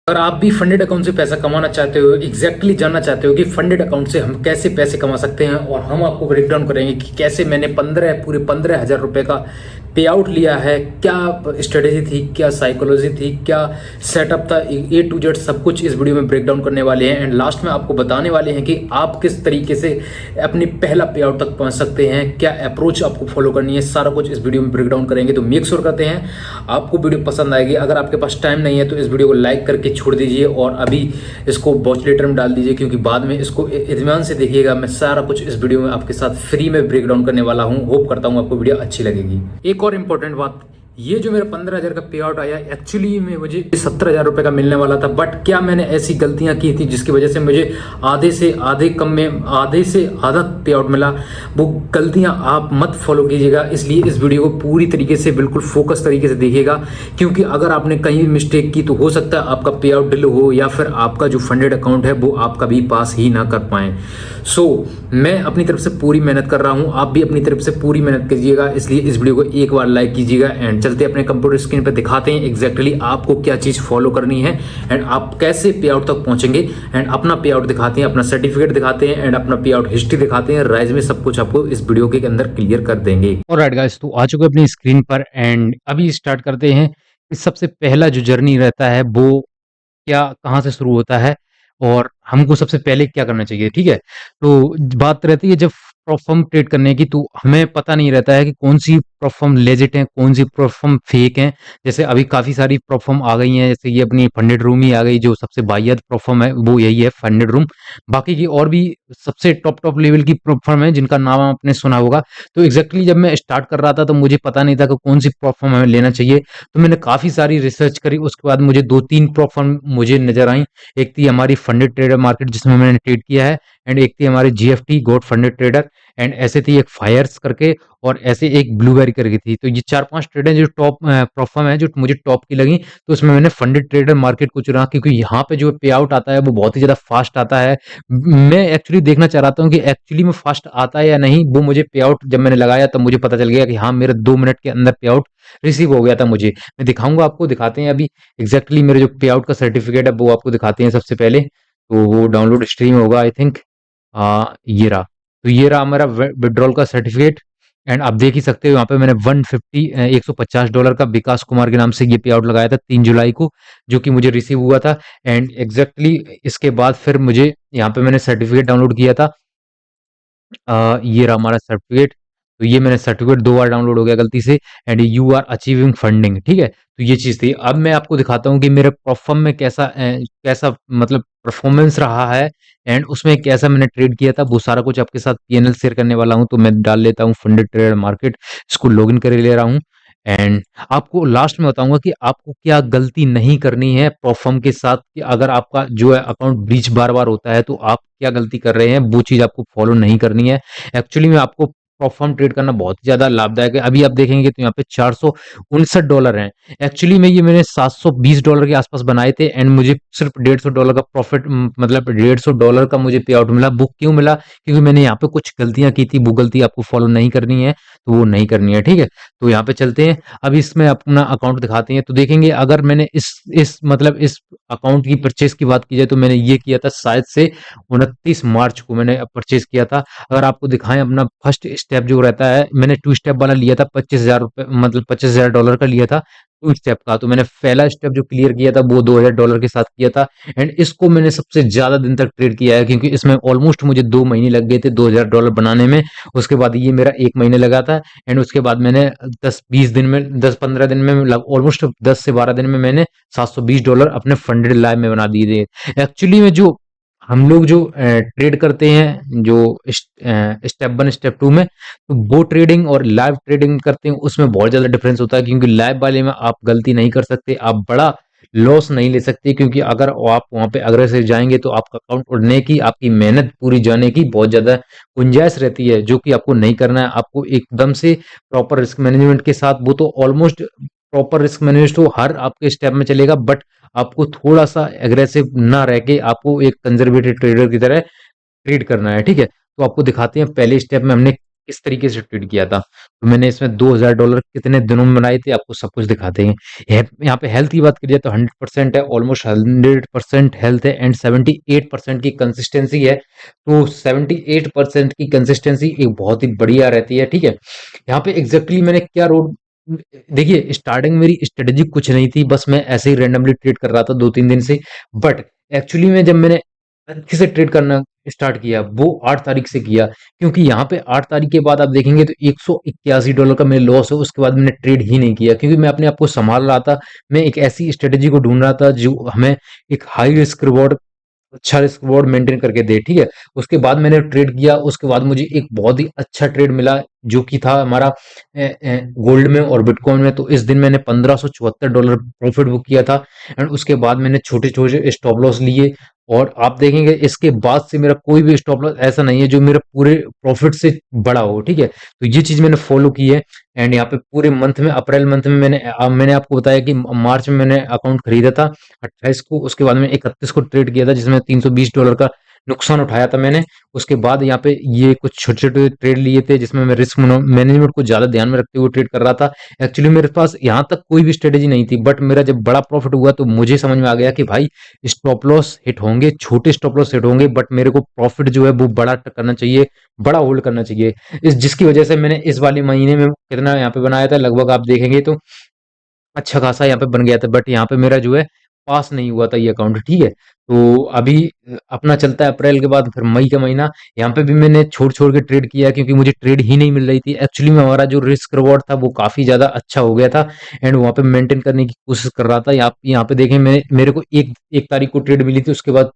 अगर आप भी फंडेड अकाउंट से पैसा कमाना चाहते हो, एग्जैक्टली जानना चाहते हो कि फंडेड अकाउंट से हम कैसे पैसे कमा सकते हैं, और हम आपको ब्रेक डाउन करेंगे कि कैसे मैंने पूरे 15,000 रुपए का पे आउट लिया है, क्या स्ट्रेटेजी थी, क्या साइकोलॉजी थी, क्या सेटअप था, ए टू जेड सब कुछ इस वीडियो में ब्रेक डाउन करने वाले हैं। एंड लास्ट में आपको बताने वाले हैं कि आप किस तरीके से अपनी पहला पे आउट तक पहुंच सकते हैं, क्या अप्रोच आपको फॉलो करनी है, सारा कुछ इस वीडियो में ब्रेक डाउन करेंगे। तो मेक श्योर करते हैं आपको वीडियो पसंद आएगी। अगर आपके पास टाइम नहीं है तो इस वीडियो को लाइक करके छोड़ दीजिए और अभी इसको वॉच लेटर में डाल दीजिए, क्योंकि बाद में इसको इत्मीनान से देखिएगा। मैं सारा कुछ इस वीडियो में आपके साथ फ्री में ब्रेक डाउन करने वाला हूं। होप करता हूं आपको वीडियो अच्छी लगेगी। एक और इंपॉर्टेंट बात, ये जो मेरा 15,000 का पे आउट आया, एक्चुअली में मुझे 17,000 रुपए का मिलने वाला था, बट क्या मैंने ऐसी गलतियां की थी जिसकी वजह से मुझे आधे से आधा पे आउट मिला। वो गलतियां आप मत फॉलो कीजिएगा, इसलिए इस वीडियो को पूरी तरीके से बिल्कुल फोकस तरीके से देखिएगा, क्योंकि अगर आपने कहीं मिस्टेक की तो हो सकता है आपका पे आउट डिले हो, या फिर आपका जो फंडेड अकाउंट है वो आप कभी पास ही ना कर पाए। मैं अपनी तरफ से पूरी मेहनत कर रहा हूं, आप भी अपनी तरफ से पूरी मेहनत कीजिएगा, इसलिए इस वीडियो को एक बार लाइक कीजिएगा। एंड चलते अपने कंप्यूटर स्क्रीन पर दिखाते हैं एग्जैक्टली आपको क्या चीज फॉलो करनी है एंड आप कैसे पे आउट तक पहुंचेंगे। एंड अपना पे आउट दिखाते हैं, अपना सर्टिफिकेट दिखाते हैं, एंड अपना पे आउट हिस्ट्री दिखाते हैं। राइज में सब कुछ आपको इस वीडियो के अंदर क्लियर कर देंगे। ऑलराइट गाइस, तो आ चुके हैं अपनी स्क्रीन पर एंड अभी स्टार्ट करते हैं कि सबसे पहला जो जर्नी रहता है वो क्या कहाँ से शुरू होता है और हमको सबसे पहले क्या करना चाहिए। ठीक है, तो बात रहती है जब प्रॉप फर्म ट्रेड करने की, तो हमें पता नहीं रहता है कि कौन सी प्रॉप फर्म लेजिट है, कौन सी प्रॉप फर्म फेक है। जैसे अभी काफी सारी प्रॉप फर्म आ गई हैं, जैसे ये अपनी फंडेड रूम ही आ गई, जो सबसे वाहियात प्रॉप फर्म है वो यही है, फंडेड रूम। बाकी की और भी सबसे टॉप टॉप लेवल की प्रॉप फर्म है जिनका नाम आपने सुना होगा। तो एग्जैक्टली जब मैं स्टार्ट कर रहा था तो मुझे पता नहीं था कि कौन सी प्रॉप फर्म हमें लेना चाहिए। तो मैंने काफी सारी रिसर्च करी, उसके बाद मुझे दो तीन प्रॉप फर्म मुझे नजर आई। एक थी हमारी फंडेड ट्रेडर मार्केट जिसमें मैंने ट्रेड किया है, एंड एक थी हमारी जीएफटी गोल्ड फंडेड ट्रेडर, एंड ऐसे थी एक फायर्स करके, और ऐसे एक ब्लूबेरी करके थी। तो ये चार पांच ट्रेडर जो टॉप परफॉर्म है, जो मुझे टॉप की लगी, तो उसमें मैंने फंडेड ट्रेडर मार्केट को चुना, क्योंकि यहाँ पे जो पे आउट आता है वो बहुत ही ज्यादा फास्ट आता है। मैं एक्चुअली देखना चाह रहा हूँ कि एक्चुअली में फास्ट आता है या नहीं। वो मुझे पे आउट जब मैंने लगाया तब मुझे पता चल गया कि हाँ, मेरे 2 मिनट के अंदर पे आउट रिसीव हो गया था मुझे। मैं दिखाऊंगा आपको, दिखाते हैं अभी एग्जैक्टली मेरे जो पे आउट का सर्टिफिकेट है वो आपको दिखाते हैं सबसे पहले। तो वो डाउनलोड स्ट्रीम होगा आई थिंक। ये रहा। तो ये रहा हमारा विड्रॉल का सर्टिफिकेट, एंड आप देख ही सकते हो यहाँ पे मैंने 150 $150 का विकास कुमार के नाम से ये पे आउट लगाया था 3 जुलाई को, जो कि मुझे रिसीव हुआ था। एंड एग्जैक्टली इसके बाद फिर मुझे यहाँ पे मैंने सर्टिफिकेट डाउनलोड किया था। ये रहा हमारा सर्टिफिकेट। तो ये मैंने सर्टिफिकेट 2 बार डाउनलोड हो गया गलती से, and you are achieving funding. ठीक है, तो ये चीज थी। अब मैं आपको दिखाता हूँ कि मेरे परफॉर्म में कैसा मतलब परफॉर्मेंस रहा है, एंड उसमें कैसा मैंने ट्रेड किया था, वो सारा कुछ आपके साथ पीएनएल शेयर करने वाला हूँ। तो मैं डाल लेता हूँ फंडेड ट्रेडर मार्केट, इसको लॉगिन कर ले रहा हूँ। एंड आपको लास्ट में बताऊंगा कि आपको क्या गलती नहीं करनी है परफॉर्म के साथ, कि अगर आपका जो है अकाउंट ब्रीच बार बार होता है तो आप क्या गलती कर रहे हैं, वो चीज आपको फॉलो नहीं करनी है। एक्चुअली में आपको परफॉर्म ट्रेड करना बहुत ही ज्यादा लाभदायक है। अभी आप देखेंगे तो यहाँ पे $469 हैं। एक्चुअली में ये मैंने $720 के आसपास बनाए थे, एंड मुझे सिर्फ $150 का प्रॉफिट, मतलब $150 का मुझे पे आउट मिला। वो क्यों मिला? क्योंकि मैंने यहाँ पे कुछ गलतियां की थी, वो गलती आपको फॉलो नहीं करनी है, तो वो नहीं करनी है। ठीक है, तो यहाँ पे चलते हैं। अब इसमें अपना अकाउंट दिखाते हैं, तो देखेंगे अगर मैंने इस मतलब इस अकाउंट की परचेज की बात की जाए तो मैंने ये किया था शायद से 29 मार्च को मैंने परचेज किया था। अगर आपको दिखाएं अपना फर्स्ट स्टेप जो रहता है, मैंने 2 स्टेप वाला लिया था, 25,000 रुपए मतलब $25,000 का लिया था 2 स्टेप का। तो मैंने पहला स्टेप जो क्लियर किया था वो $2,000 के साथ किया था, एंड इसको मैंने सबसे ज्यादा दिन तक ट्रेड किया है, क्योंकि इसमें ऑलमोस्ट मुझे 2 महीने लग गए थे $2,000 बनाने में। उसके बाद ये मेरा 1 महीने लगा था, एंड उसके बाद मैंने 10-20 दिन में, 10-15 दिन में, ऑलमोस्ट 10 से 12 दिन में मैंने $720 अपने फंडेड लाइव में बना दिए थे। एक्चुअली में जो हम लोग जो ट्रेड करते हैं, जो स्टेप 1 स्टेप 2 में, तो वो ट्रेडिंग और लाइव ट्रेडिंग करते हैं उसमें बहुत ज्यादा डिफरेंस होता है, क्योंकि लाइव वाले में आप गलती नहीं कर सकते, आप बड़ा लॉस नहीं ले सकते, क्योंकि अगर आप वहां पे अग्रेसिव जाएंगे तो आपका अकाउंट उड़ने की, आपकी मेहनत पूरी जाने की बहुत ज्यादा गुंजाइश रहती है, जो कि आपको नहीं करना है। आपको एकदम से प्रॉपर रिस्क मैनेजमेंट के साथ, वो तो ऑलमोस्ट प्रॉपर रिस्क मैनेजमेंट तो हर आपके स्टेप में चलेगा, बट आपको थोड़ा सा एग्रेसिव ना रह के आपको एक कंजर्वेटिव ट्रेडर की तरह ट्रेड करना है। ठीक है, तो आपको दिखाते हैं पहले स्टेप में हमने किस तरीके से ट्रेड किया था। तो मैंने इसमें $2000 कितने दिनों में बनाए थे, आपको सब कुछ दिखाते हैं। यहाँ पे हेल्थ की बात करिए तो 100% है, ऑलमोस्ट 100% हेल्थ है, एंड 78% की कंसिस्टेंसी है। तो 78% की कंसिस्टेंसी एक बहुत ही बढ़िया रहती है, ठीक है। यहाँ पे एग्जैक्टली मैंने क्या रोड, देखिए स्टार्टिंग मेरी स्ट्रेटेजी कुछ नहीं थी, बस मैं ऐसे ही रैंडमली ट्रेड कर रहा था 2-3 दिन से। बट एक्चुअली में जब मैंने अच्छे से ट्रेड करना स्टार्ट किया वो 8 तारीख से किया, क्योंकि यहाँ पे 8 तारीख के बाद आप देखेंगे तो $181 का मेरे लॉस है। उसके बाद मैंने ट्रेड ही नहीं किया, क्योंकि मैं अपने आप को संभाल रहा था। मैं एक ऐसी स्ट्रेटेजी को ढूंढ रहा था जो हमें एक हाई रिस्क रिवॉर्ड, अच्छा रिस्क रिवॉर्ड मेंटेन करके दे, ठीक है। उसके बाद मैंने ट्रेड किया, उसके बाद मुझे एक बहुत ही अच्छा ट्रेड मिला जो कि था हमारा गोल्ड में और बिटकॉइन में। तो इस दिन मैंने $1574 प्रॉफिट बुक किया था, एंड उसके बाद मैंने छोटे छोटे स्टॉप लॉस लिए। और आप देखेंगे इसके बाद से मेरा कोई भी स्टॉप लॉस ऐसा नहीं है जो मेरे पूरे प्रॉफिट से बड़ा हो, ठीक है। तो ये चीज मैंने फॉलो की है। एंड यहाँ पे पूरे मंथ में, अप्रैल मंथ में मैंने आपको बताया कि मार्च में मैंने अकाउंट खरीदा था 28 को, उसके बाद में 31 को ट्रेड किया था जिसमें $320 का नुकसान उठाया था मैंने। उसके बाद यहाँ पे ये कुछ छोटे छोटे ट्रेड लिए थे जिसमें मैं रिस्क मैनेजमेंट को ज्यादा ध्यान में रखते हुए ट्रेड कर रहा था। एक्चुअली मेरे पास यहाँ तक कोई भी स्ट्रेटेजी नहीं थी, बट मेरा जब बड़ा प्रॉफिट हुआ तो मुझे समझ में आ गया कि भाई स्टॉप लॉस हिट होंगे, छोटे स्टॉप लॉस हिट होंगे, बट मेरे को प्रॉफिट जो है वो बड़ा करना चाहिए, बड़ा होल्ड करना चाहिए। इस जिसकी वजह से मैंने इस वाले महीने में कितना यहाँ पे बनाया था, लगभग आप देखेंगे तो अच्छा खासा यहाँ पे बन गया था। बट यहाँ पे मेरा जो है पास नहीं हुआ था ये अकाउंट, ठीक है। तो अभी अपना चलता है अप्रैल के बाद फिर मई का महीना। यहाँ पे भी मैंने छोड़ छोड़ के ट्रेड किया क्योंकि मुझे ट्रेड ही नहीं मिल रही थी। एक्चुअली में हमारा जो रिस्क रिवॉर्ड था वो काफी ज्यादा अच्छा हो गया था, एंड वहाँ पे मेंटेन करने की कोशिश कर रहा था। यहाँ पे देखें, मेरे को एक तारीख को ट्रेड मिली थी, उसके बाद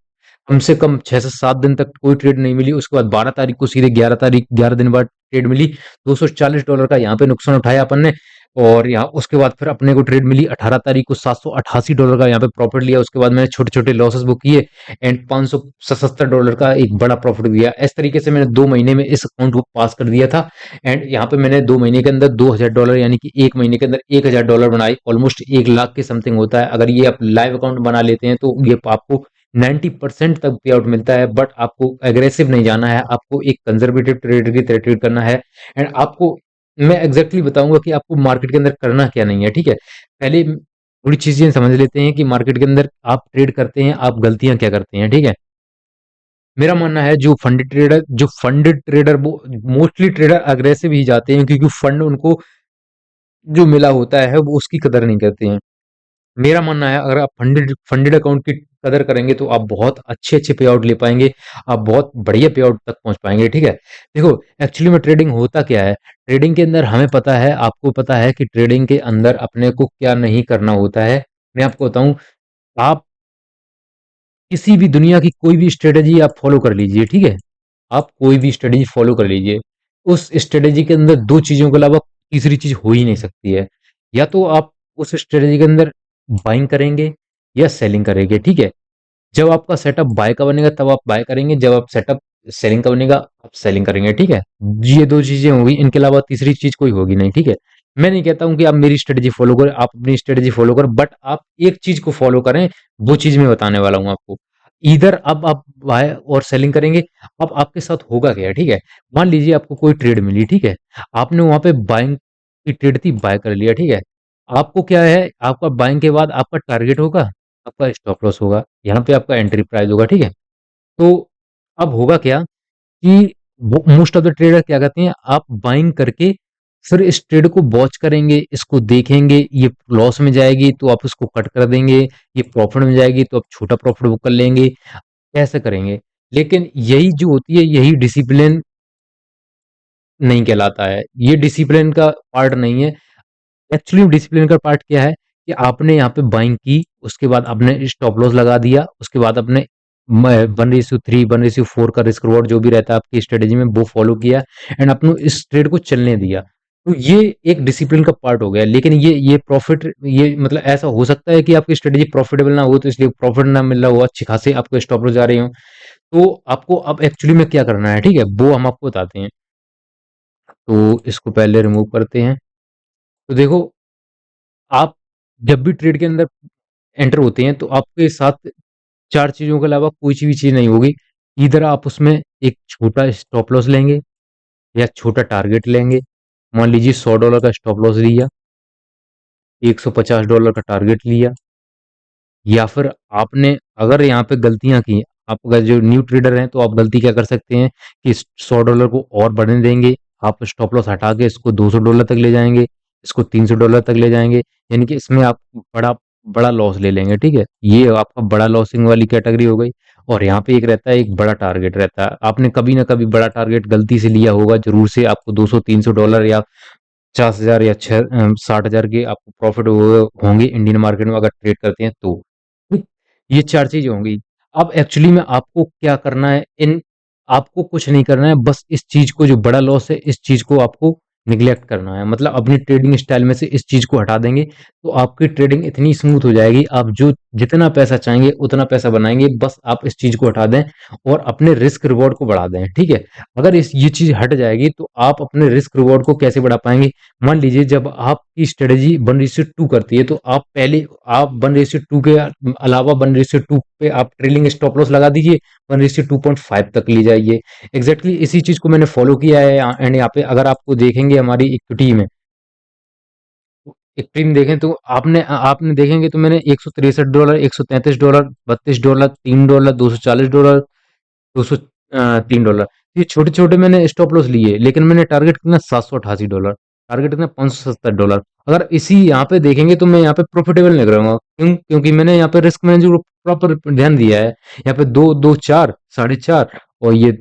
कम से कम 6 से 7 दिन तक कोई ट्रेड नहीं मिली। उसके बाद 12 तारीख को सीधे 11 तारीख, 11 दिन बाद ट्रेड मिली। $240 का यहाँ पे नुकसान उठाया अपन ने। और यहाँ उसके बाद फिर अपने को ट्रेड मिली 18 तारीख को, $788 का यहाँ पे प्रॉफिट लिया। उसके बाद मैंने छोटे छोटे लॉसेस बुक किए, एंड $577 का एक बड़ा प्रॉफिट दिया। इस तरीके से मैंने 2 महीने में इस अकाउंट को पास कर दिया था। एंड यहाँ पे मैंने 2 महीने के अंदर $2000, यानी कि एक महीने के अंदर $1000 बनाए। ऑलमोस्ट 1 लाख के समथिंग होता है। अगर ये आप लाइव अकाउंट बना लेते हैं तो ये आपको 90% तक पे आउट मिलता है। बट आपको एग्रेसिव नहीं जाना है, आपको एक कंजर्वेटिव ट्रेडर की तरह ट्रेड करना है। एंड आपको मैं एग्जैक्टली बताऊंगा कि आपको मार्केट के अंदर करना क्या नहीं है, ठीक है। पहले थोड़ी चीजें समझ लेते हैं कि मार्केट के अंदर आप ट्रेड करते हैं, आप गलतियां क्या करते हैं, ठीक है। मेरा मानना है जो फंडेड ट्रेडर वो मोस्टली ट्रेडर अग्रेसिव ही जाते हैं, क्योंकि फंड उनको जो मिला होता है वो उसकी कदर नहीं करते हैं। मेरा मानना है अगर आप फंडेड फंडेड अकाउंट की कदर करेंगे तो आप बहुत अच्छे अच्छे पे आउट ले पाएंगे, आप बहुत बढ़िया पे आउट तक पहुंच पाएंगे, ठीक है। देखो एक्चुअली में ट्रेडिंग होता क्या है, ट्रेडिंग के अंदर हमें पता है, आपको पता है कि ट्रेडिंग के अंदर अपने को क्या नहीं करना होता है। मैं आपको बताऊं, आप किसी भी दुनिया की कोई भी स्ट्रेटेजी आप फॉलो कर लीजिए, ठीक है। आप कोई भी स्ट्रेटेजी फॉलो कर लीजिए, उस स्ट्रेटेजी के अंदर दो चीजों के अलावा तीसरी चीज हो ही नहीं सकती है। या तो आप उस स्ट्रेटेजी के अंदर बाइंग करेंगे या सेलिंग करेंगे, ठीक है। जब आपका सेटअप बाय का बनेगा तब आप बाय करेंगे, जब आप सेटअप सेलिंग का बनेगा आप सेलिंग करेंगे, ठीक है। ये दो चीजें होगी, इनके अलावा तीसरी चीज कोई होगी नहीं, ठीक है। मैं नहीं कहता हूं कि आप मेरी स्ट्रेटेजी फॉलो करें, आप अपनी स्ट्रेटेजी फॉलो करें, बट आप एक चीज को फॉलो करें। वो चीज मैं बताने वाला हूं आपको। इधर अब आप बाय और सेलिंग करेंगे। अब आपके साथ होगा क्या, ठीक है। मान लीजिए आपको कोई ट्रेड मिली, ठीक है। आपने वहां पे बाइंग की ट्रेड थी, बाय कर लिया, ठीक है। आपको क्या है, आपका बाइंग के बाद आपका टारगेट होगा, आपका स्टॉप लॉस होगा, यहाँ पे आपका एंट्री प्राइस होगा, ठीक है। तो अब होगा क्या कि मोस्ट ऑफ द ट्रेडर क्या करते हैं, आप बाइंग करके फिर इस ट्रेड को वॉच करेंगे, इसको देखेंगे, ये लॉस में जाएगी तो आप उसको कट कर देंगे, ये प्रॉफिट में जाएगी तो आप छोटा प्रॉफिट बुक कर लेंगे, ऐसे करेंगे। लेकिन यही जो होती है, यही डिसिप्लिन नहीं कहलाता है, ये डिसिप्लिन का पार्ट नहीं है। एक्चुअली डिसिप्लिन का पार्ट क्या है कि आपने यहाँ पे बाइंग की, उसके बाद आपने स्टॉप लॉस लगा दिया, उसके बाद आपने 1:3 1:4 का रिस्क रिवॉर्ड जो भी रहता है आपकी स्ट्रेटेजी में वो फॉलो किया, एंड आपने इस ट्रेड को चलने दिया। तो ये एक डिसिप्लिन का पार्ट हो गया। लेकिन ये प्रॉफिट, ये मतलब ऐसा हो सकता है कि आपकी स्ट्रेटेजी प्रॉफिटेबल ना हो, तो इसलिए प्रॉफिट ना मिल रहा हो, अच्छी खासी आपको स्टॉप लॉस जा रही हो। तो आपको अब एक्चुअली में क्या करना है, ठीक है, वो हम आपको बताते हैं। तो इसको पहले रिमूव करते हैं। तो देखो, आप जब भी ट्रेड के अंदर एंटर होते हैं तो आपके साथ चार चीजों के अलावा कोई सी भी चीज नहीं होगी। इधर आप उसमें एक छोटा स्टॉप लॉस लेंगे, या छोटा टारगेट लेंगे। मान लीजिए $100 का स्टॉप लॉस लिया, $150 का टारगेट लिया, या फिर आपने अगर यहाँ पे गलतियां की, आप अगर जो न्यू ट्रेडर हैं तो आप गलती क्या कर सकते हैं कि इस $100 को और बढ़ने देंगे, आप स्टॉप लॉस हटा के इसको $200 तक ले जाएंगे, इसको $300 तक ले जाएंगे, यानी कि इसमें आप बड़ा बड़ा लॉस ले लेंगे। ठीक है, ये आपका बड़ा लॉसिंग वाली कैटेगरी हो गई। और यहाँ पे एक रहता है, एक बड़ा टारगेट रहता है। आपने कभी ना कभी बड़ा टारगेट गलती से लिया होगा जरूर से, आपको $200-300 या 50,000 या 60,000 के आपको प्रॉफिट होंगे इंडियन मार्केट में अगर ट्रेड करते हैं तो। ठीक, ये चार चीजें होंगी। अब एक्चुअली में आपको क्या करना है, इन आपको कुछ नहीं करना है, बस इस चीज को, जो बड़ा लॉस है, इस चीज को आपको निगलेक्ट करना है। मतलब अपनी ट्रेडिंग स्टाइल में से इस चीज को हटा देंगे तो आपकी ट्रेडिंग इतनी स्मूथ हो जाएगी, आप जो जितना पैसा चाहेंगे उतना पैसा बनाएंगे। बस आप इस चीज को हटा दें और अपने रिस्क रिवॉर्ड को बढ़ा दें। ठीक है, अगर इस ये चीज हट जाएगी तो आप अपने रिस्क रिवॉर्ड को कैसे बढ़ा पाएंगे। मान लीजिए जब आपकी स्ट्रेटेजी 1:2 करती है तो आप पहले, आप 1:2 के अलावा 1:2 पे आप ट्रेलिंग स्टॉप लॉस लगा दीजिए, 1:2.5 तक ले जाइए। एग्जैक्टली इसी चीज को मैंने फॉलो किया है। एंड यहाँ पे अगर आपको देखेंगे हमारी इक्विटी में, इक्विटी में देखें तो आपने आपने देखेंगे तो मैंने $163, $133, $32, $3, $240, 203 डॉलर, ये छोटे छोटे मैंने स्टॉप लॉस लिए, लेकिन मैंने टारगेट कितना $788, टारगेट कितना $570। अगर इसी यहाँ पे देखेंगे तो मैं यहाँ पे प्रॉफिटेबल नहीं रहूंगा। क्यों? क्योंकि मैंने यहाँ पे रिस्क मैनेजर को प्रॉपर ध्यान दिया है। यहाँ पे 2, 2, 4, 4.5 और ये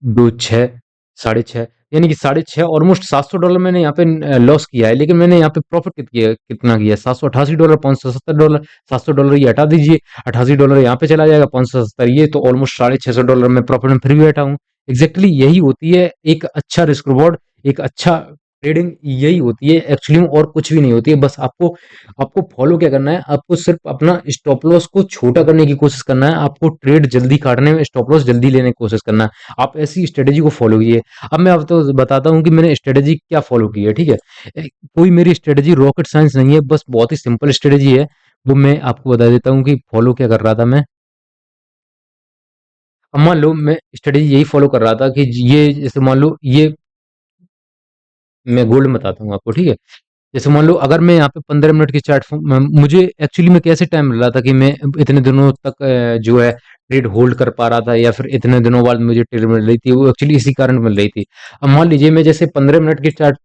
2, 6, 6.5, यानी कि 6.5 ऑलमोस्ट $700 मैंने यहाँ पे लॉस किया है। लेकिन मैंने यहाँ पे प्रॉफिट कितना किया, $788, $570, $700 ये हटा दीजिए, $88 यहाँ पे चला जाएगा, 570 ये, तो ऑलमोस्ट $650 में प्रॉफिट में फिर भी बैठा हूँ। एग्जैक्टली यही होती है एक अच्छा रिस्क रिवॉर्ड, एक अच्छा ट्रेडिंग यही होती है एक्चुअली में, और कुछ भी नहीं होती है। बस आपको आपको फॉलो क्या करना है, आपको सिर्फ अपना स्टॉप लॉस को छोटा करने की कोशिश करना है, आपको ट्रेड जल्दी काटने में, स्टॉप लॉस जल्दी लेने की कोशिश करना है। आप ऐसी स्ट्रेटेजी को फॉलो कीजिए। अब मैं आपको बताता हूँ कि मैंने स्ट्रेटेजी क्या फॉलो की है। ठीक है, कोई मेरी स्ट्रेटेजी रॉकेट साइंस नहीं है, बस बहुत ही सिंपल स्ट्रेटेजी है। वो मैं आपको बता देता हूँ कि फॉलो क्या कर रहा था मैं। अब मान लो मैं स्ट्रेटेजी यही फॉलो कर रहा था कि ये, जैसे मान लो ये, मैं गोल्ड में बताता हूँ आपको। ठीक है, जैसे मान लो अगर मैं यहाँ पे 15 मिनट की चार्ट, मुझे एक्चुअली में कैसे टाइम मिल रहा था कि मैं इतने दिनों तक जो है ट्रेड होल्ड कर पा रहा था, या फिर इतने दिनों बाद मुझे ट्रेड मिल रही थी, वो एक्चुअली इसी कारण मिल रही थी। अब मान लीजिए मैं जैसे 15 मिनट की चार्ट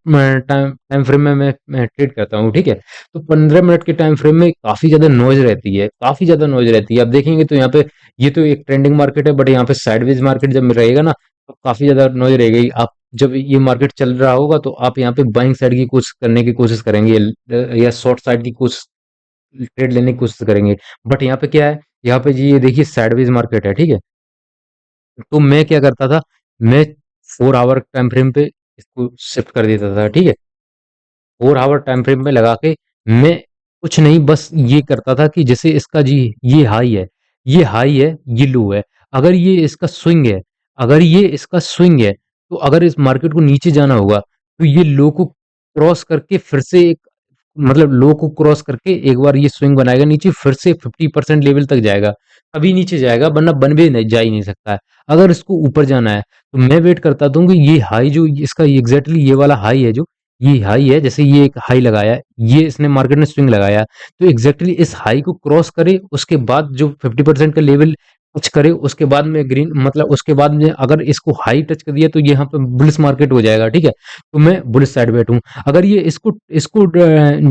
टाइम टाइम फ्रेम में मैं ट्रेड करता हूँ। ठीक है, तो 15 मिनट के टाइम फ्रेम में काफी ज्यादा नॉइज रहती है, काफी ज्यादा नॉइज रहती है। आप देखेंगे तो यहाँ पे ये तो एक ट्रेंडिंग मार्केट है, बट यहाँ पे साइडवेज मार्केट जब रहेगा ना तो काफी ज्यादा नॉइज रहेगी। आप जब ये मार्केट चल रहा होगा तो आप यहाँ पे बाइंग साइड की कोशिश करने की कोशिश करेंगे, या शॉर्ट साइड की कोशिश, ट्रेड लेने की कोशिश करेंगे। बट यहाँ पे क्या है, यहाँ पे जी ये देखिए साइडवेज मार्केट है। ठीक है, तो मैं क्या करता था, मैं 4 आवर टाइम फ्रेम पे इसको शिफ्ट कर देता था। ठीक है, 4 आवर टाइम फ्रेम में लगा के मैं कुछ नहीं, बस ये करता था कि जैसे इसका जी ये हाई है, ये हाई है, ये लो है, अगर ये इसका स्विंग है, अगर ये इसका स्विंग है, तो अगर इस मार्केट को नीचे जाना होगा तो ये लो को क्रॉस करके फिर से एक, मतलब लो को क्रॉस करके एक बार ये स्विंग बनाएगा नीचे, फिर से 50% लेवल तक जाएगा, अभी नीचे जाएगा, वरना बन भी नहीं, जा ही नहीं सकता है। अगर इसको ऊपर जाना है तो मैं वेट करता था कि ये हाई जो इसका एग्जैक्टली ये वाला हाई है, जो ये हाई है, जैसे ये एक हाई लगाया, ये इसने मार्केट ने स्विंग लगाया, तो एग्जैक्टली इस हाई को क्रॉस करे, उसके बाद जो 50% का लेवल टच करे, उसके बाद में ग्रीन, मतलब उसके बाद में अगर इसको हाई टच कर दिया तो यहाँ पे बुलिश मार्केट हो जाएगा। ठीक है, तो मैं बुलिश साइड बैठूं। अगर ये इसको इसको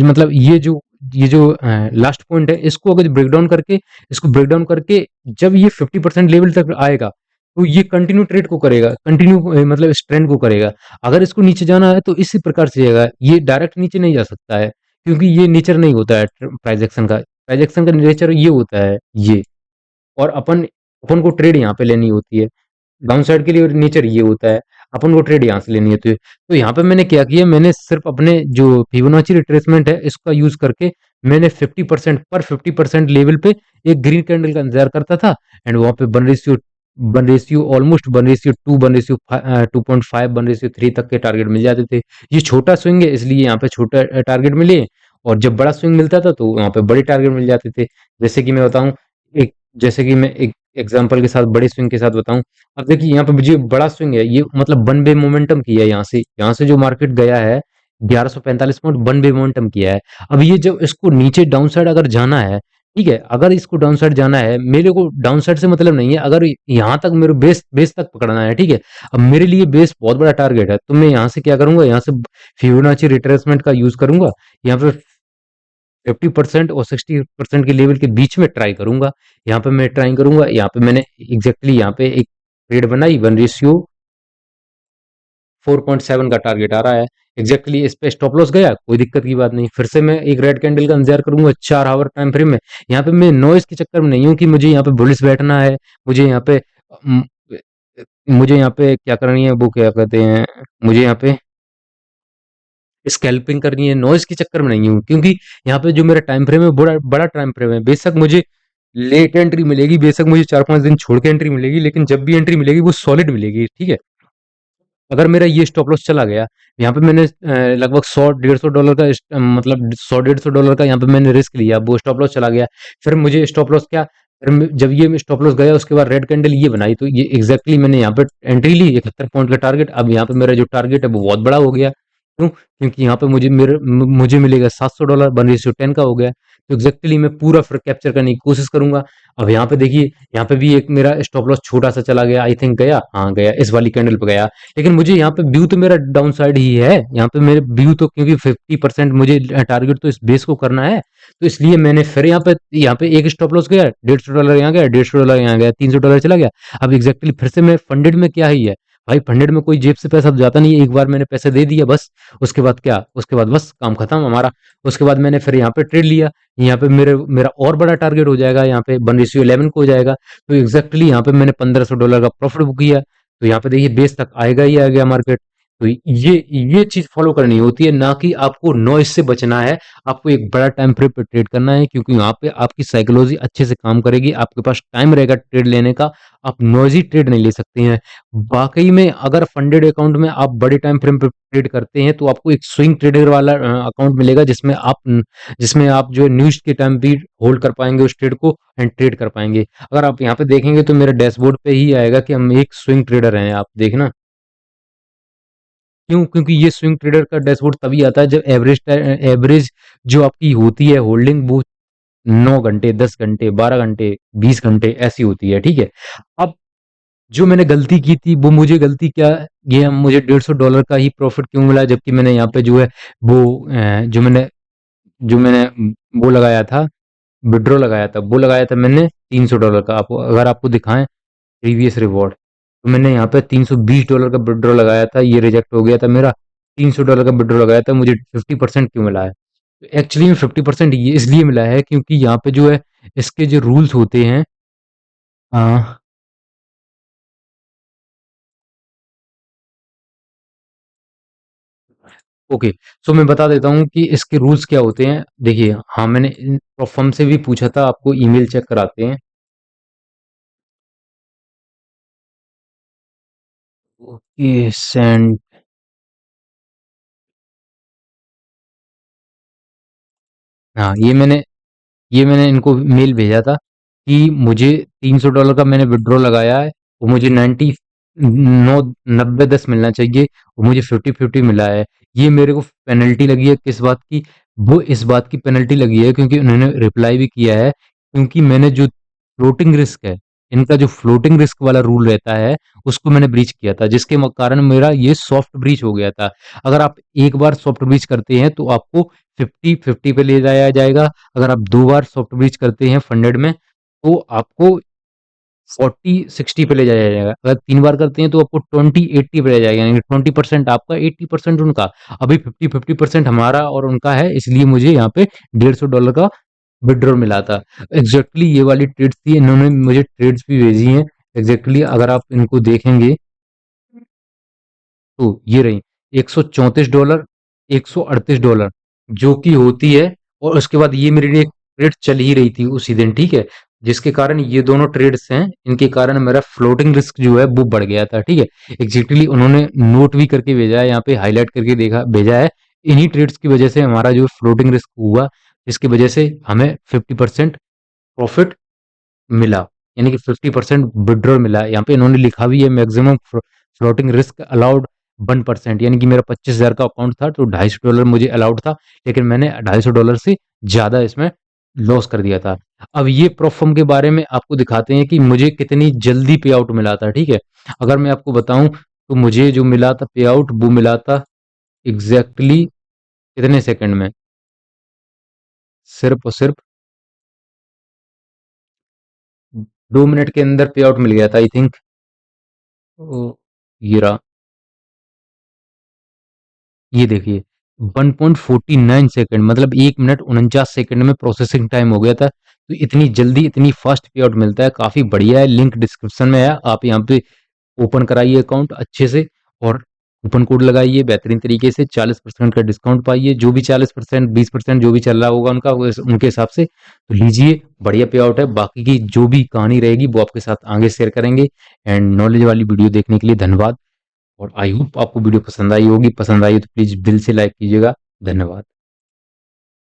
मतलब ये जो लास्ट पॉइंट है, इसको अगर ब्रेक डाउन करके, इसको ब्रेक डाउन करके जब ये 50% लेवल तक आएगा तो ये कंटिन्यू ट्रेड को करेगा, कंटिन्यू मतलब इस ट्रेंड को करेगा। अगर इसको नीचे जाना है तो इसी प्रकार से जाएगा, ये डायरेक्ट नीचे नहीं जा सकता है, क्योंकि ये नेचर नहीं होता है प्राइस एक्शन का। प्राइस एक्शन का नेचर ये होता है ये, और अपन अपन को ट्रेड यहाँ पे लेनी होती है। डाउन साइड के लिए नेचर ये होता है, अपन को ट्रेड यहाँ से लेनी होती है। तो यहाँ पे मैंने क्या किया, मैंने सिर्फ अपने जो फिबोनाची रिट्रेसमेंट है इसका यूज करके मैंने 50% लेवल पे एक ग्रीन कैंडल का इंतजार करता था। एंड वहां पे वन रेशियो ऑलमोस्ट 1:2, 1:2.5, 1:3 तक के टारगेट मिल जाते थे। ये छोटा स्विंग है इसलिए यहाँ पे छोटा टारगेट मिले, और जब बड़ा स्विंग मिलता था तो वहां पे बड़े टारगेट मिल जाते थे। जैसे कि मैं बताऊं, एक जैसे कि मैं एक एग्जाम्पल के साथ, बड़े स्विंग के साथ बताऊं। अब देखिए यहाँ पे मुझे बड़ा स्विंग है, ये मतलब वन वे मोमेंटम किया है, यहाँ से जो मार्केट गया है 1145 पॉइंट वन वे मोमेंटम किया है। अब ये जब इसको नीचे डाउन साइड अगर जाना है, ठीक है, अगर इसको डाउन साइड जाना है, मेरे को डाउन साइड से मतलब नहीं है, अगर यहाँ तक मेरे बेस बेस तक पकड़ना है, ठीक है। अब मेरे लिए बेस बहुत बड़ा टारगेट है, तो मैं यहाँ से क्या करूंगा, यहाँ से फिबोनाची रिट्रेसमेंट का यूज करूंगा, यहाँ पे 50% और 60% के लेवल के बीच में ट्राई करूंगा। यहाँ पे मैं ट्राई करूंगा, यहाँ पे मैंने एग्जैक्टली यहाँ पे एक ट्रेड बनाई, 1:4.7 का टारगेट आ रहा है। एग्जैक्टली इस पे स्टॉप लॉस गया, कोई दिक्कत की बात नहीं, फिर से मैं एक रेड कैंडल का इंतजार करूंगा 4 आवर टाइम फ्रेम में। यहाँ पे मैं नॉइस के चक्कर में नहीं हूँ कि मुझे यहाँ पे बुलिश बैठना है, मुझे यहाँ पे अम, मुझे यहाँ पे क्या करनी है, वो क्या कहते हैं, मुझे यहाँ पे स्कैल्पिंग करनी है, नॉइज के चक्कर में नहीं हूँ, क्योंकि यहाँ पे जो मेरा टाइम फ्रेम है बड़ा बड़ा टाइम फ्रेम है। बेशक मुझे लेट एंट्री मिलेगी, बेशक मुझे 4-5 दिन छोड़ के एंट्री मिलेगी, लेकिन जब भी एंट्री मिलेगी वो सॉलिड मिलेगी, ठीक है। अगर मेरा ये स्टॉप लॉस चला गया, यहाँ पे मैंने लगभग 100-150 डॉलर का मतलब 100-150 डॉलर का यहाँ पे मैंने रिस्क लिया, वो स्टॉप लॉस चला गया। फिर मुझे स्टॉप लॉस क्या, जब ये स्टॉप लॉस गया उसके बाद रेड कैंडल ये बनाई, तो ये एग्जैक्टली मैंने यहाँ पे एंट्री ली 71 पॉइंट का टारगेट। अब यहाँ पे मेरा जो टारगेट है वो बहुत बड़ा हो गया, क्यों, क्योंकि यहाँ पे मुझे मिलेगा $700, 1:10 का हो गया। तो एग्जैक्टली मैं पूरा फिर कैप्चर करने की कोशिश करूंगा। अब यहाँ पे देखिए, यहाँ पे भी एक मेरा स्टॉप लॉस छोटा सा चला गया, आई थिंक गया, हाँ गया, इस वाली कैंडल पे गया। लेकिन मुझे यहाँ पे व्यू तो मेरा डाउन साइड ही है, यहाँ पे मेरे व्यू तो, क्योंकि 50% मुझे टारगेट तो इस बेस को करना है, तो इसलिए मैंने फिर यहाँ पे एक स्टॉप लॉस गया, $150 यहाँ गया, $150 यहाँ गया, $300 चला गया। अब एग्जैक्टली फिर से मैं फंडेड में क्या ही है भाई, फंडेड में कोई जेब से पैसा तो जाता नहीं है, एक बार मैंने पैसे दे दिया बस, उसके बाद क्या, उसके बाद बस काम खत्म हमारा। उसके बाद मैंने फिर यहाँ पे ट्रेड लिया, यहाँ पे मेरा और बड़ा टारगेट हो जाएगा, यहाँ पे 1:11 को हो जाएगा। तो एग्जैक्टली यहाँ पे मैंने $1500 का प्रॉफिट बुक किया। तो यहाँ पे देखिए बेस तक आएगा ही आएगा मार्केट। तो ये चीज फॉलो करनी होती है, ना कि आपको नॉइज से बचना है। आपको एक बड़ा टाइम फ्रेम पे ट्रेड करना है, क्योंकि वहां पे आपकी साइकोलॉजी अच्छे से काम करेगी, आपके पास टाइम रहेगा ट्रेड लेने का। आप नॉइजी ट्रेड नहीं ले सकते हैं। वाकई में अगर फंडेड अकाउंट में आप बड़े टाइम फ्रेम पे ट्रेड करते हैं, तो आपको एक स्विंग ट्रेडर वाला अकाउंट मिलेगा, जिसमें आप जो है न्यूज के टाइम भी होल्ड कर पाएंगे उस ट्रेड को, एंड ट्रेड कर पाएंगे। अगर आप यहाँ पे देखेंगे तो मेरे डैशबोर्ड पे ही आएगा कि हम एक स्विंग ट्रेडर हैं, आप देखना। क्यों, क्योंकि ये स्विंग ट्रेडर का डैशबोर्ड तभी आता है जब एवरेज जो आपकी होती है होल्डिंग, वो 9 घंटे, 10 घंटे, 12 घंटे, 20 घंटे ऐसी होती है, ठीक है। अब जो मैंने गलती की थी, वो मुझे गलती क्या, ये मुझे $150 का ही प्रॉफिट क्यों मिला, जबकि मैंने यहाँ पे जो है वो जो मैंने वो लगाया था, विड्रॉ लगाया था मैंने $300 का। आपको अगर आपको दिखाएं प्रीवियस रिवॉर्ड, तो मैंने यहाँ पे $320 का विड्रॉ लगाया था, ये रिजेक्ट हो गया था मेरा। $300 का विड्रॉ लगाया था, मुझे 50% क्यों मिला है? एक्चुअली में 50% ये इसलिए मिला है, क्योंकि यहाँ पे जो है इसके जो रूल्स होते हैं, आ, ओके, सो मैं बता देता हूँ कि इसके रूल्स क्या होते हैं। देखिए, हाँ मैंने फर्म से भी पूछा था, आपको ईमेल चेक कराते हैं। ओके, सेंड, हाँ ये मैंने इनको मेल भेजा था कि मुझे $300 का मैंने विड्रॉ लगाया है, वो मुझे 90 मिलना चाहिए, वो मुझे 50-50 मिला है। ये मेरे को पेनल्टी लगी है किस बात की, वो इस बात की पेनल्टी लगी है क्योंकि उन्होंने रिप्लाई भी किया है, क्योंकि मैंने जो फ्लोटिंग रिस्क है, इनका जो फ्लोटिंग रिस्क वाला रूल रहता है, उसको मैंने ब्रीच किया था, जिसके कारण मेरा ये सॉफ्ट ब्रीच हो गया था। अगर आप एक बार सॉफ्ट ब्रीच करते हैं तो आपको 50-50 पे ले जाया जाएगा। अगर आप 2 बार सॉफ्ट ब्रीच करते हैं फंडेड में, तो आपको 40-60 पे ले जाया जाएगा। अगर 3 बार करते हैं तो आपको 20-80 पे ले जाएगा, यानी 20% आपका, 80% उनका। अभी 50-50% हमारा और उनका है, इसलिए मुझे यहाँ पे $150 का विड्रॉल मिला था। एग्जैक्टली ये वाली ट्रेड्स थी, इन्होंने मुझे ट्रेड्स भी भेजी हैं। एग्जैक्टली अगर आप इनको देखेंगे तो ये रही $134, $138, जो कि होती है। और उसके बाद ये मेरे लिए ट्रेड चल ही रही थी उसी दिन, ठीक है, जिसके कारण ये दोनों ट्रेड्स हैं, इनके कारण मेरा फ्लोटिंग रिस्क जो है वो बढ़ गया था, ठीक है। एग्जैक्टली उन्होंने नोट भी करके भेजा है, यहाँ पे हाईलाइट करके देखा भेजा है। इन्हीं ट्रेड्स की वजह से हमारा जो फ्लोटिंग रिस्क हुआ, जिसकी वजह से हमें 50% प्रॉफिट मिला। यानी कि 50% विड्रॉल मिला है। यहाँ पे इन्होंने लिखा भी है मैक्सिमम फ्लोटिंग रिस्क अलाउड 1%, यानी कि मेरा 25,000 का अकाउंट था तो $250 मुझे अलाउड था, लेकिन मैंने $250 से ज़्यादा इसमें लॉस कर दिया था। अब ये प्रोफर्म के बारे में आपको दिखाते हैं कि मुझे कितनी जल्दी पे आउट मिला था, ठीक है। अगर मैं आपको बताऊं तो मुझे जो मिला था पे आउट वो मिला था एग्जैक्टली कितने सेकंड में, सिर्फ और सिर्फ 2 मिनट के अंदर पे आउट मिल गया था आई थिंक। ये रहा, ये देखिए 1.49 सेकंड, मतलब 1 मिनट 49 सेकंड में प्रोसेसिंग टाइम हो गया था। तो इतनी जल्दी इतनी फास्ट पे आउट मिलता है, काफी बढ़िया है। लिंक डिस्क्रिप्शन में है, आप यहाँ पे ओपन कराइए अकाउंट अच्छे से और कूपन कोड लगाइए बेहतरीन तरीके से, 40% का डिस्काउंट पाइए। जो भी 40% 20% जो भी चल रहा होगा उनका उनके हिसाब से तो लीजिए, बढ़िया पे आउट है। बाकी की जो भी कहानी रहेगी वो आपके साथ आगे शेयर करेंगे। एंड नॉलेज वाली वीडियो देखने के लिए धन्यवाद, और आई होप आपको वीडियो पसंद आई होगी। पसंद आई तो प्लीज दिल से लाइक कीजिएगा। धन्यवाद।